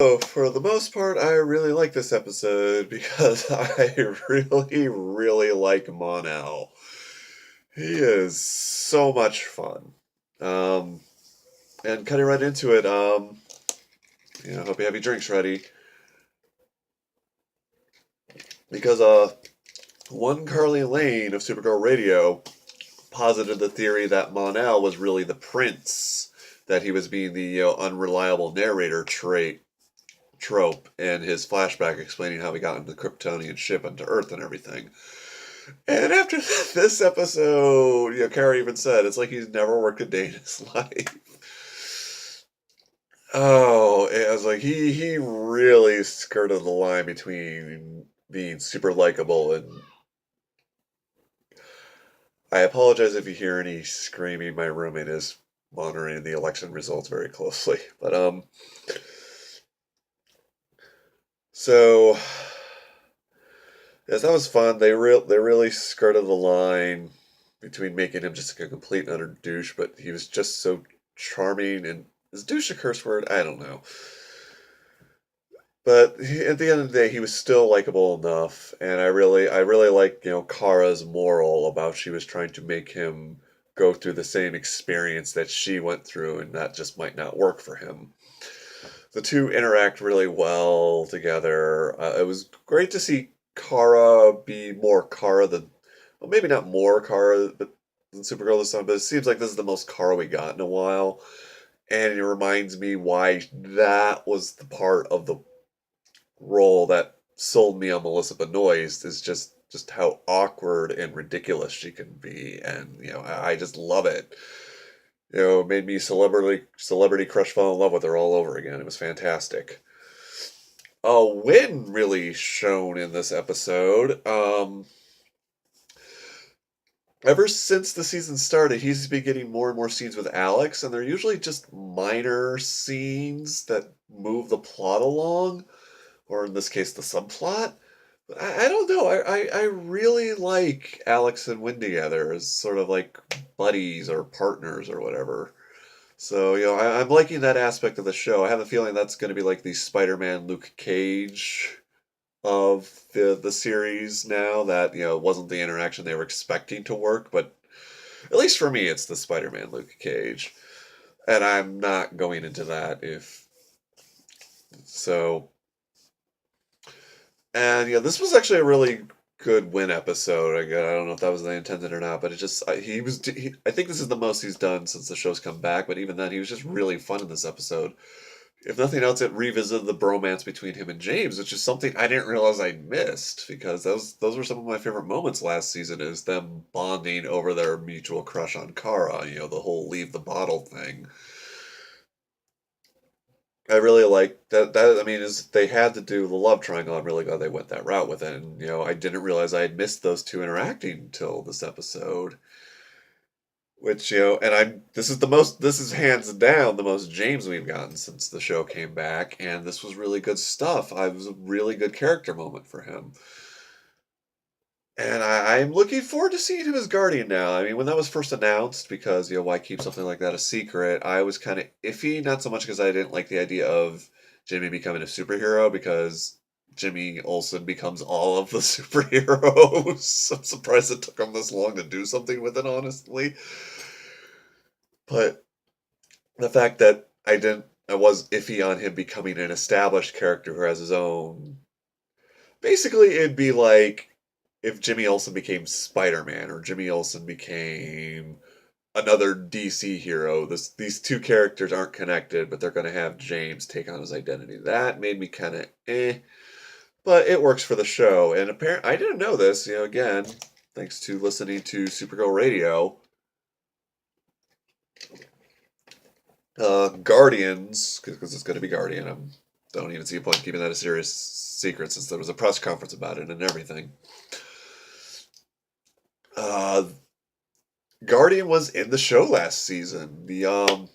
So, for the most part, I really like this episode because I really like Mon-El. He is so much fun. Um, and cutting right into it, hope you have your drinks ready. Because, one Carly Lane of Supergirl Radio posited the theory that Mon-El was really the prince, that he was being the, unreliable narrator trope in his flashback explaining how he got into the Kryptonian ship onto Earth and everything. And after this episode, Kara even said it's like he's never worked a day in his life. Oh, it was like he really skirted the line between being super likable and. I apologize if you hear any screaming. My roommate is monitoring the election results very closely. But so yes, that was fun. They really skirted the line between making him just a complete and utter douche, but he was just so charming. And is douche a curse word? I don't know. But at the end of the day, he was still likable enough, and I really like Kara's moral about she was trying to make him go through the same experience that she went through, and that just might not work for him. The two interact really well together. It was great to see Kara be more Kara than, well, maybe not more Kara, but than Supergirl this time. But it seems like this is the most Kara we got in a while, and it reminds me why that was the part of the role that sold me on Melissa Benoist is just how awkward and ridiculous she can be, and I just love it. It made me celebrity crush fall in love with her all over again. It was fantastic. Win really shown in this episode. Ever since the season started, he's been getting more and more scenes with Alex, and they're usually just minor scenes that move the plot along, or in this case, the subplot. I don't know. I really like Alex and Wynn together as sort of like buddies or partners or whatever. So, I'm liking that aspect of the show. I have a feeling that's going to be like the Spider-Man Luke Cage of the series now that, wasn't the interaction they were expecting to work, but at least for me, it's the Spider-Man Luke Cage. And I'm not going into that if so. And this was actually a really good Win episode. I don't know if that was the intended or not, but it just I think this is the most he's done since the show's come back. But even then, he was just really fun in this episode. If nothing else, it revisited the bromance between him and James, which is something I didn't realize I missed because those were some of my favorite moments last season. Is them bonding over their mutual crush on Kara. The whole leave the bottle thing. I really like that. I mean, is they had to do the love triangle. I'm really glad they went that route with it. And I didn't realize I had missed those two interacting until this episode. Which and I'm this is the most. This is hands down the most James we've gotten since the show came back, and this was really good stuff. I was a really good character moment for him. And I'm looking forward to seeing him as Guardian now. I mean, when that was first announced, because, why keep something like that a secret, I was kind of iffy, not so much because I didn't like the idea of Jimmy becoming a superhero, because Jimmy Olsen becomes all of the superheroes. I'm surprised it took him this long to do something with it, honestly. But the fact that I was iffy on him becoming an established character who has his own. Basically, it'd be like if Jimmy Olsen became Spider-Man or Jimmy Olsen became another DC hero. These two characters aren't connected, but they're going to have James take on his identity. That made me kind of but it works for the show. And apparently, I didn't know this. Again, thanks to listening to Supergirl Radio. Guardians, because it's going to be Guardian. I don't even see a point in keeping that a serious secret since there was a press conference about it and everything. Uh, Guardian was in the show last season. The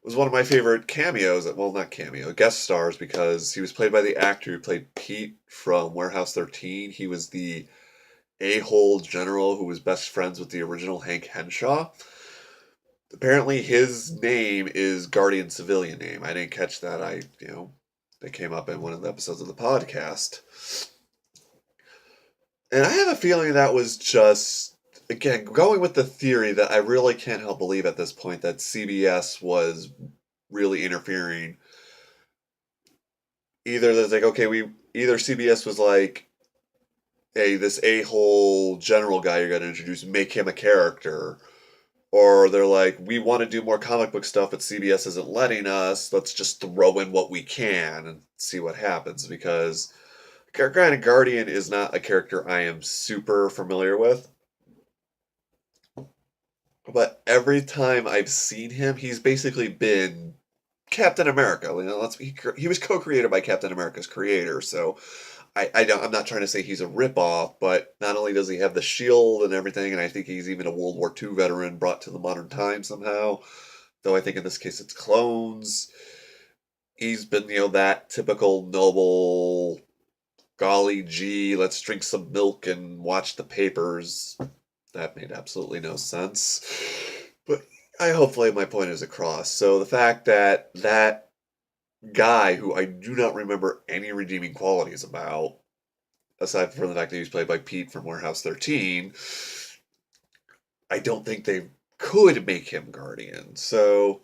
was one of my favorite cameos. Well, not cameo, guest stars, because he was played by the actor who played Pete from Warehouse 13. He was the a-hole general who was best friends with the original Hank Henshaw. apparently his name is Guardian civilian name. I didn't catch that. That came up in one of the episodes of the podcast. And I have a feeling that was just, again, going with the theory that I really can't help believe at this point that CBS was really interfering. Either there's like, okay, either CBS was like, hey, this a-hole general guy you're going to introduce, make him a character. Or they're like, we want to do more comic book stuff, but CBS isn't letting us. Let's just throw in what we can and see what happens. Because, granted, Guardian is not a character I am super familiar with. But every time I've seen him, he's basically been Captain America. He was co-created by Captain America's creator, so I'm not trying to say he's a ripoff, but not only does he have the shield and everything, and I think he's even a World War II veteran brought to the modern time somehow, though I think in this case it's clones. He's been, that typical noble, golly gee, let's drink some milk and watch the papers. That made absolutely no sense. But hopefully my point is across. So the fact that that guy, who I do not remember any redeeming qualities about, aside from the fact that he was played by Pete from Warehouse 13, I don't think they could make him Guardian. So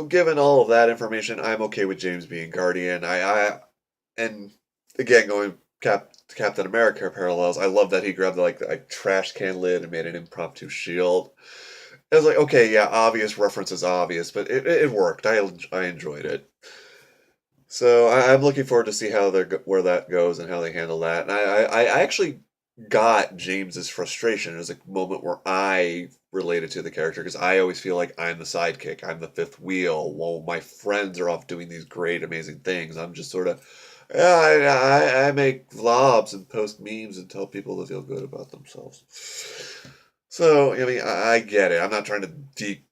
given all of that information, I'm okay with James being Guardian. And again, going Captain America parallels, I love that he grabbed a trash can lid and made an impromptu shield. I was like, okay, yeah, obvious reference is obvious, but it worked. I enjoyed it. So I'm looking forward to see where that goes and how they handle that. And I actually got James's frustration. It was a moment where I related to the character because I always feel like I'm the sidekick. I'm the fifth wheel. While my friends are off doing these great, amazing things, I'm just sort of, yeah, I make vlogs and post memes and tell people to feel good about themselves. So, I mean, I get it. I'm not trying to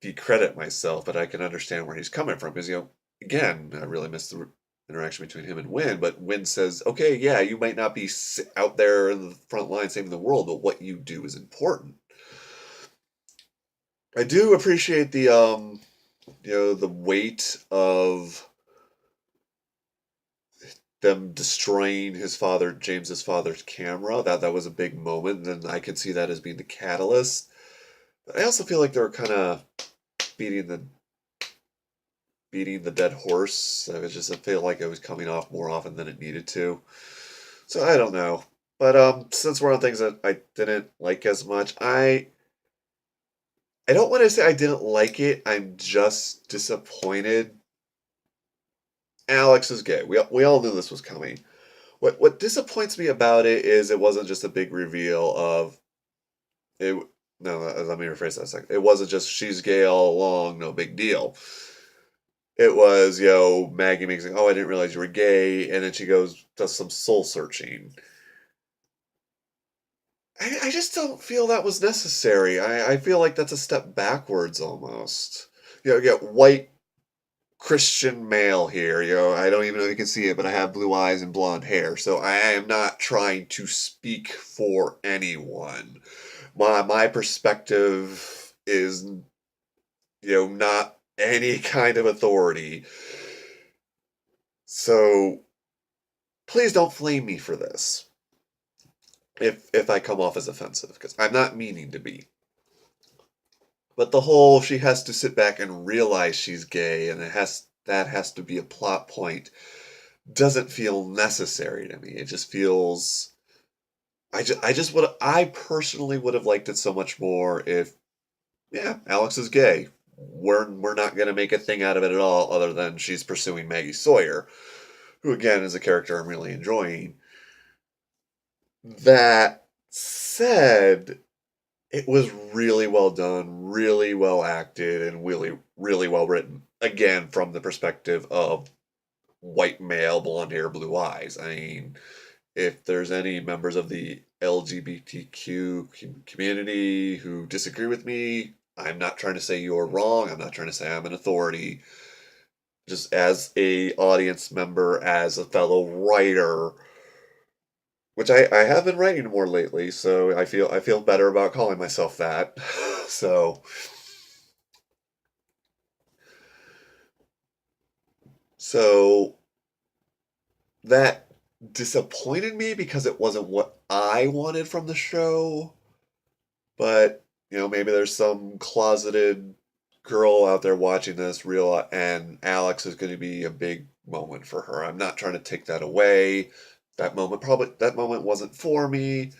decredit myself, but I can understand where he's coming from because, again, I really miss the interaction between him and Win, but Win says, okay, yeah, you might not be out there in the front line saving the world, but what you do is important. I do appreciate the weight of them destroying James's father's camera. That was a big moment, and I could see that as being the catalyst. But I also feel like they were kind of beating the dead horse. I feel like it was coming off more often than it needed to. So I don't know. But since we're on things that I didn't like as much, I don't want to say I didn't like it. I'm just disappointed. Alex is gay. We all knew this was coming. What disappoints me about it is it wasn't just a big reveal of it. No, let me rephrase that a second. It wasn't just she's gay all along, no big deal. It was, Maggie makes like, oh, I didn't realize you were gay, and then she does some soul searching. I just don't feel that was necessary. I feel like that's a step backwards almost. You get white Christian male here. I don't even know if you can see it, but I have blue eyes and blonde hair. So I am not trying to speak for anyone. My perspective is, not any kind of authority. So please don't flame me for this if I come off as offensive, because I'm not meaning to be. But the whole she has to sit back and realize she's gay and that has to be a plot point doesn't feel necessary to me. It just feels I personally would have liked it so much more if, yeah, Alex is gay. We're not gonna make a thing out of it at all other than she's pursuing Maggie Sawyer, who again is a character I'm really enjoying. That said, it was really well done, really well acted, and really, really well written. Again, from the perspective of white male, blonde hair, blue eyes. I mean, if there's any members of the LGBTQ community who disagree with me, I'm not trying to say you're wrong. I'm not trying to say I'm an authority. Just as a audience member, as a fellow writer, which I have been writing more lately, so I feel better about calling myself that. So So that disappointed me because it wasn't what I wanted from the show. But, maybe there's some closeted girl out there watching this real and Alex is going to be a big moment for her. I'm not trying to take that away. That moment wasn't for me.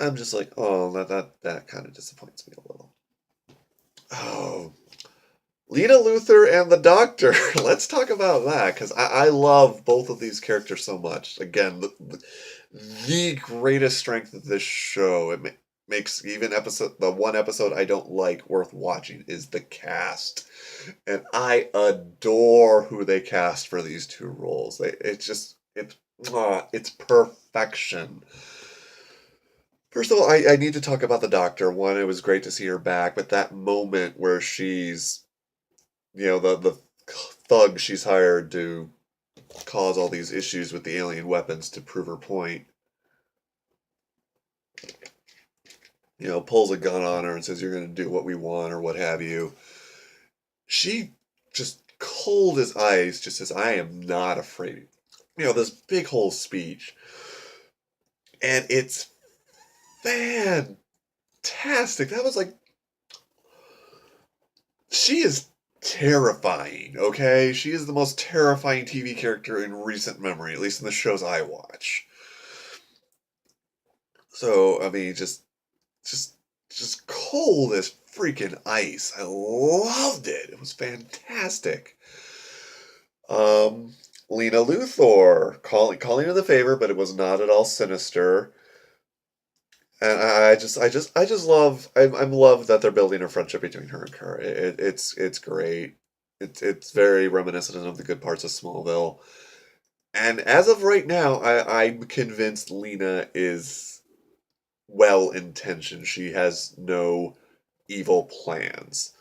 I'm just like, oh, that kind of disappoints me a little. Oh, Lena Luthor and the Doctor. Let's talk about that because I love both of these characters so much. Again, the greatest strength of this show. It makes even the one episode I don't like worth watching is the cast, and I adore who they cast for these two roles. It's perfection. First of all, I need to talk about the Doctor. One, it was great to see her back, but that moment where she's the thug she's hired to cause all these issues with the alien weapons to prove her point, pulls a gun on her and says, "You're going to do what we want," or what have you. She just cold as ice, just says, "I am not afraid." This big whole speech. And it's fantastic. That was like, she is terrifying, okay? She is the most terrifying TV character in recent memory, at least in the shows I watch. So, I mean, just just cold as freaking ice. I loved it. It was fantastic. Lena Luthor calling her the favor, but it was not at all sinister. And I just love I'm love that they're building a friendship between her and Kara. It's great. It's very reminiscent of the good parts of Smallville. And as of right now, I'm convinced Lena is well intentioned. She has no evil plans.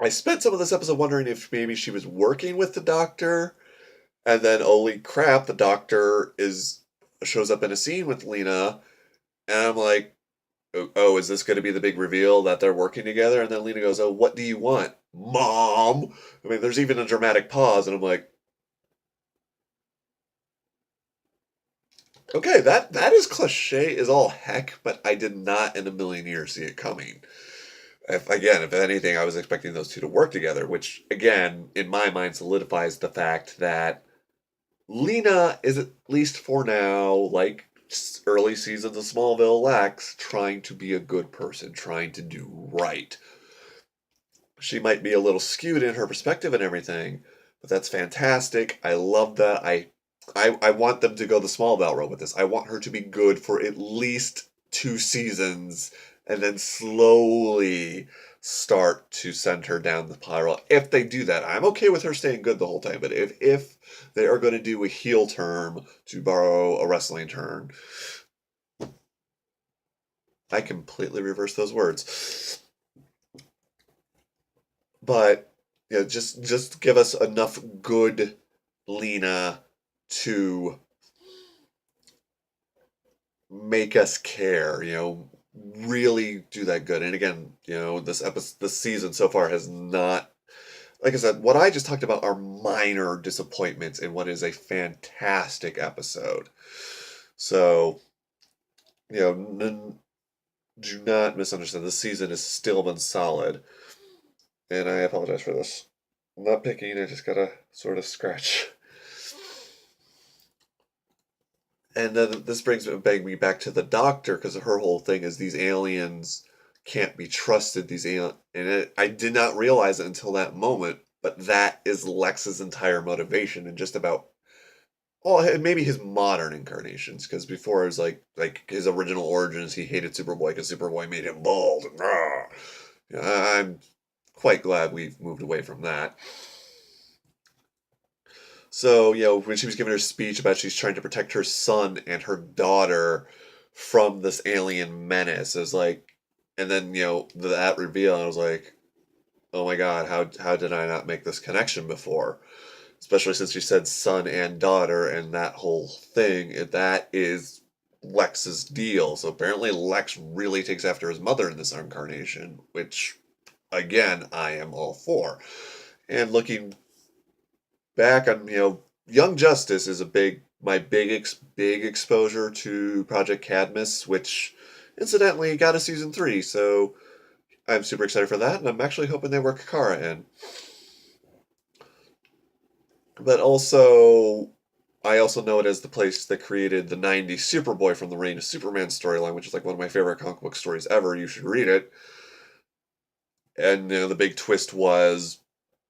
I spent some of this episode wondering if maybe she was working with the Doctor, and then holy crap, the Doctor is shows up in a scene with Lena, and I'm like, oh, is this going to be the big reveal that they're working together? And then Lena goes, "Oh, what do you want, Mom?" I mean, there's even a dramatic pause, and I'm like, okay, that is cliche as all heck, but I did not in a million years see it coming. If anything, I was expecting those two to work together, which again, in my mind, solidifies the fact that Lena is, at least for now, like early seasons of Smallville Lex, trying to be a good person, trying to do right. She might be a little skewed in her perspective and everything, but that's fantastic. I love that. I want them to go the Smallville road with this. I want her to be good for at least 2 seasons and then slowly start to send her down the spiral. If they do that, I'm okay with her staying good the whole time. But if they are going to do a heel turn, to borrow a wrestling term, I completely reverse those words. But just give us enough good Lena to make us care, really do that good. And again, this season so far has not, like I said, what I just talked about are minor disappointments in what is a fantastic episode. So, do not misunderstand. This season has still been solid. And I apologize for this. I'm not picking, I just gotta sort of scratch. And then this brings me back to the Doctor, because her whole thing is these aliens can't be trusted. I did not realize it until that moment, but that is Lex's entire motivation, and just about, well, and maybe his modern incarnations, because before it was like his original origins, he hated Superboy because Superboy made him bald. And, I'm quite glad we've moved away from that. So, when she was giving her speech about she's trying to protect her son and her daughter from this alien menace, it was like, and then, that reveal, and I was like, oh my God, how did I not make this connection before? Especially since she said son and daughter, and that whole thing, that is Lex's deal. So apparently Lex really takes after his mother in this incarnation, which, again, I am all for. And looking back on, Young Justice is my big exposure to Project Cadmus, which incidentally got a season 3, so I'm super excited for that, and I'm actually hoping they work Kara in. But also, I also know it as the place that created the '90s Superboy from the Reign of Superman storyline, which is like one of my favorite comic book stories ever. You should read it. And the big twist was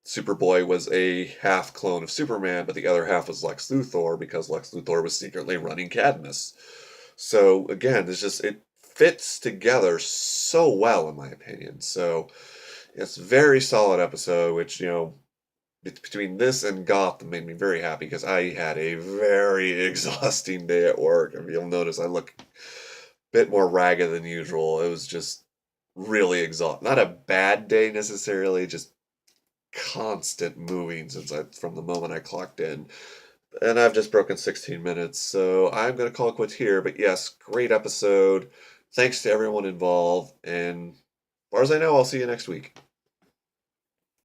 Superboy was a half clone of Superman, but the other half was Lex Luthor because Lex Luthor was secretly running Cadmus. So again, it fits together so well in my opinion. So it's a very solid episode, which between this and Gotham made me very happy because I had a very exhausting day at work. If you'll notice, I look a bit more ragged than usual. It was just really exhausting. Not a bad day necessarily, just constant moving from the moment I clocked in. And I've just broken 16 minutes, so I'm going to call it quits here. But yes, great episode. Thanks to everyone involved. And as far as I know, I'll see you next week.